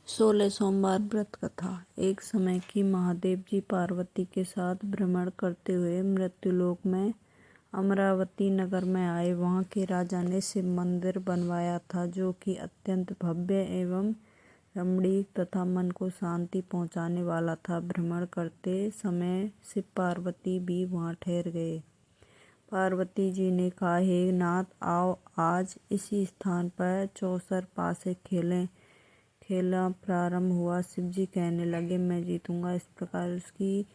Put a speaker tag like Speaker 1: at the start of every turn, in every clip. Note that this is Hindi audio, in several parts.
Speaker 1: 16 सोमवार व्रत कथा। एक समय की महादेव जी पार्वती के साथ भ्रमण करते हुए मृत्युलोक में अमरावती नगर में आए। वहां के राजा ने शिव मंदिर बनवाया था, जो कि अत्यंत भव्य एवं रमणीक तथा मन को शांति पहुंचाने वाला था। भ्रमण करते समय शिव पार्वती भी वहां ठहर गए। पार्वती जी ने कहा, हे नाथ, आओ आज इसी स्थान पर चौसर पासे खेला प्रारंभ हुआ। शिव जी कहने लगे, मैं जीतूंगा। इस प्रकार उसकी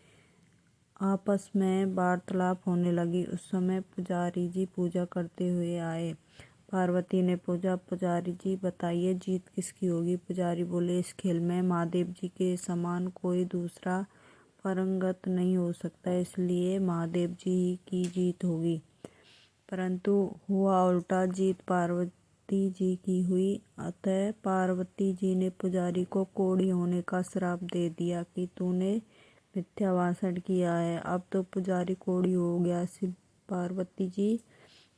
Speaker 1: आपस में वार्तालाप होने लगी। उस समय पुजारी जी पूजा करते हुए आए। पार्वती ने पूछा, पुजारी जी बताइए, जीत किसकी होगी? पुजारी बोले, इस खेल में महादेव जी के समान कोई दूसरा पारंगत नहीं हो सकता, इसलिए महादेव जी की जीत होगी। परंतु हुआ उल्टा, जीत पार्वती जी की हुई। अतः पार्वती जी ने पुजारी को कोढ़ी होने का श्राप दे दिया कि तूने मिथ्या भाषण किया है। अब तो पुजारी कोढ़ी हो गया। शिव पार्वती जी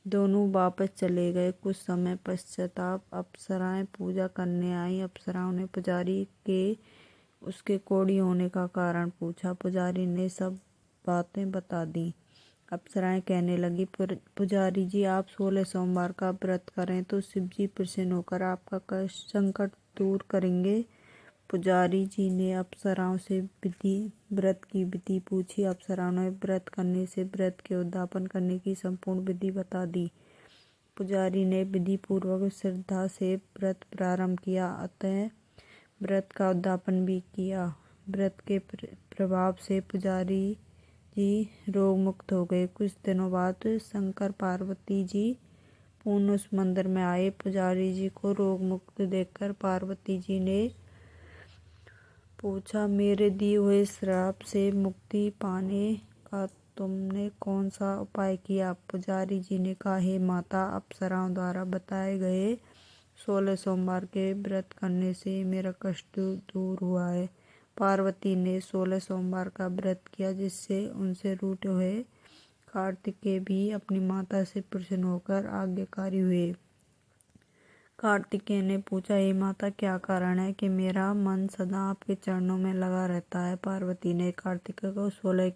Speaker 1: दोनों वापस चले गए। कुछ समय पश्चाताप अप्सराएं पूजा करने आई। अप्सराओं ने पुजारी के उसके कोढ़ी होने का कारण पूछा। पुजारी ने सब बातें बता दी। अप्सराएं कहने लगी, पुजारी जी, आप 16 सोमवार का व्रत करें तो शिव जी प्रसन्न होकर आपका कष्ट संकट दूर करेंगे। पुजारी जी ने अप्सराओं से व्रत की विधि पूछी। अप्सराओं ने व्रत करने से व्रत के उद्यापन करने की संपूर्ण विधि बता दी। पुजारी ने विधि पूर्वक श्रद्धा से व्रत प्रारंभ किया, अतः व्रत का उद्यापन भी किया। व्रत के प्रभाव से पुजारी जी रोग मुक्त हो गए। कुछ दिनों बाद शंकर पार्वती जी पुनः उस मंदिर में आए। पुजारी जी को रोग मुक्त देखकर पार्वती जी ने पूछा, मेरे दिए हुए श्राप से मुक्ति पाने का तुमने कौन सा उपाय किया? पुजारी जी ने कहा, हे माता, अप्सराओं द्वारा बताए गए 16 सोमवार के व्रत करने से मेरा कष्ट दूर हुआ है। पार्वती ने 16 सोमवार का व्रत किया, जिससे उनसे रूठे हुए कार्तिकेय भी अपनी माता से प्रसन्न होकर आज्ञाकारी हुए। कार्तिकेय ने पूछा, हे माता, क्या कारण है कि मेरा मन सदा आपके चरणों में लगा रहता है? पार्वती ने कार्तिकेय को 16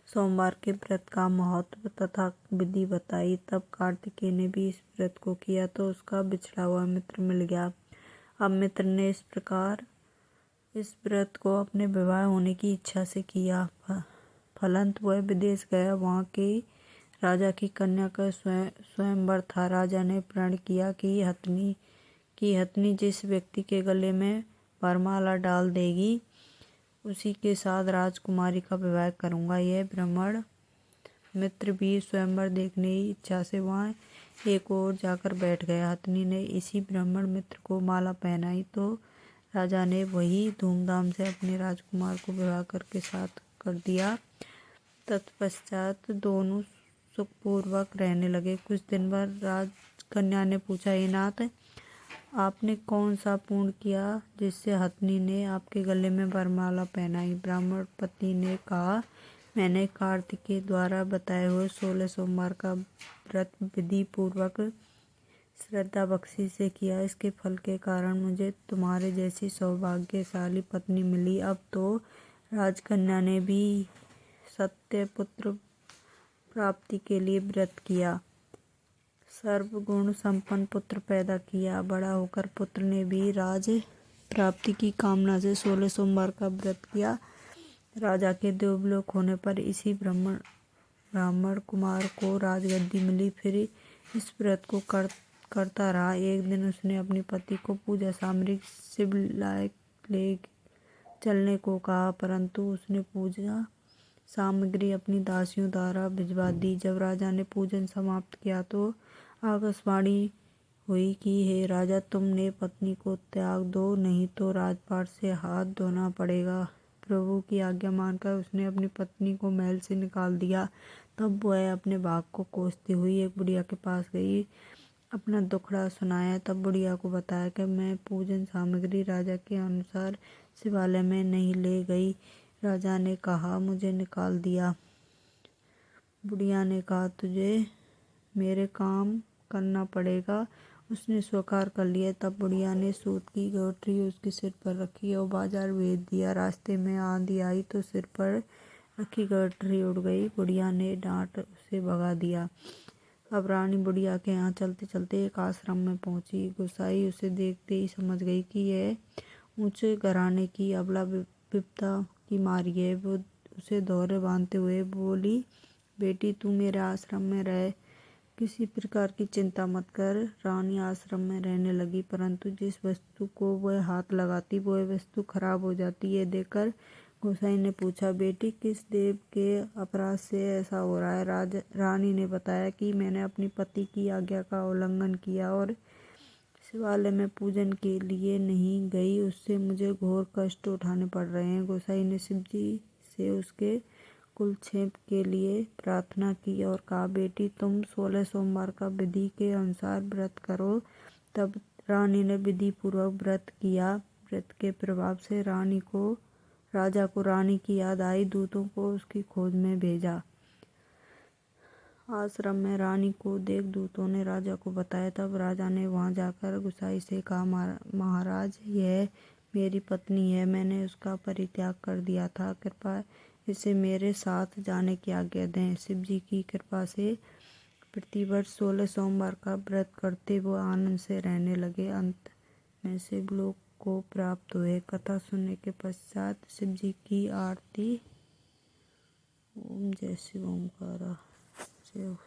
Speaker 1: सोमवार के व्रत का महत्व तथा विधि बताई। तब कार्तिकेय ने भी इस व्रत को किया तो उसका बिछड़ा हुआ मित्र मिल गया। अब मित्र ने इस प्रकार इस व्रत को अपने विवाह होने की इच्छा से किया। फलंत वह विदेश गया। वहाँ के राजा की कन्या का स्वयंवर था। राजा ने प्रण किया कि हथनी जिस व्यक्ति के गले में वरमाला डाल देगी, उसी के साथ राजकुमारी का विवाह करूंगा। यह ब्राह्मण मित्र भी स्वयंवर देखने की इच्छा से वहाँ एक ओर जाकर बैठ गया। हथनी ने इसी ब्राह्मण मित्र को माला पहनाई तो राजा ने वही धूमधाम से अपने राजकुमार को विवाह करके साथ कर दिया। तत्पश्चात दोनों सुखपूर्वक रहने लगे। कुछ दिन बाद राजकन्या ने पूछा, हे नाथ, आपने कौन सा पुण्य किया जिससे हथनी ने आपके गले में वरमाला पहनाई? ब्राह्मण पति ने कहा, मैंने कार्तिकेय द्वारा बताए हुए 16 सोमवार का व्रत विधि पूर्वक श्रद्धा भक्ति से किया। इसके फल के कारण मुझे तुम्हारे जैसी सौभाग्यशाली पत्नी मिली। अब तो राजकन्या ने भी सत्य पुत्र प्राप्ति के लिए व्रत किया, सर्वगुण संपन्न पुत्र पैदा किया। बड़ा होकर पुत्र ने भी राज प्राप्ति की कामना से 16 सोमवार का व्रत किया। राजा के देवलोक होने पर इसी ब्राह्मण कुमार को राजगद्दी मिली। फिर इस व्रत को करता रहा। एक दिन उसने अपनी पति को पूजा सामग्री शिवालय ले चलने को कहा, परंतु उसने पूजा सामग्री अपनी दासियों द्वारा भिजवा दी। जब राजा ने पूजन समाप्त किया तो आकाशवाणी हुई कि हे राजा, तुमने पत्नी को त्याग दो, नहीं तो राजपाट से हाथ धोना पड़ेगा। प्रभु की आज्ञा मानकर उसने अपनी पत्नी को महल से निकाल दिया। तब वह अपने भाग को कोसती हुई एक बुढ़िया के पास गई, अपना दुखड़ा सुनाया। तब बुढ़िया को बताया कि मैं पूजन सामग्री राजा के अनुसार शिवालय में नहीं ले गई। राजा ने कहा, मुझे निकाल दिया। बुढ़िया ने कहा, तुझे मेरे काम करना पड़ेगा उसने स्वीकार कर लिया। तब बुढ़िया ने सूत की गठरी उसके सिर पर रखी और बाजार भेज दिया। रास्ते में आंधी आई तो सिर पर रखी गठरी उड़ गई। बुढ़िया ने डांट उसे भगा दिया। अब रानी बुढ़िया के यहाँ चलते चलते एक आश्रम में पहुंची। गोसाई उसे देखते ही समझ गई कि यह ऊंचे घराने की अबला विपदा की मारी है। वो उसे दौरे बांधते हुए बोली, बेटी तू मेरे आश्रम में रह, किसी प्रकार की चिंता मत कर। रानी आश्रम में रहने लगी, परंतु जिस वस्तु को वह हाथ लगाती वह वस्तु खराब हो जाती। ये देखकर गोसाई ने पूछा, बेटी किस देव के अपराध से ऐसा हो रहा है? रानी ने बताया कि मैंने अपनी पति की आज्ञा का उल्लंघन किया और शिवालय में पूजन के लिए नहीं गई, उससे मुझे घोर कष्ट उठाने पड़ रहे हैं। गोसाई ने शिव जी से उसके कुलक्षेप के लिए प्रार्थना की और कहा, बेटी तुम 16 सोमवार का विधि के अनुसार व्रत करो। तब रानी ने विधि पूर्वक व्रत किया। व्रत के प्रभाव से राजा को रानी की याद आई। दूतों को उसकी खोज में भेजा। आश्रम में रानी को देख दूतों ने राजा को बताया। तब राजा ने वहां जाकर गोसाई से कहा, महाराज यह मेरी पत्नी है, मैंने उसका परित्याग कर दिया था, कृपया इसे मेरे साथ जाने की आज्ञा दें। शिव जी की कृपा से प्रतिवर्ष 16 सोमवार का व्रत करते वो आनंद से रहने लगे। अंत में शिवलोक को प्राप्त हुए। कथा सुनने के पश्चात शिव जी की आरती। ओम जय शिव ओमकारा जय हो।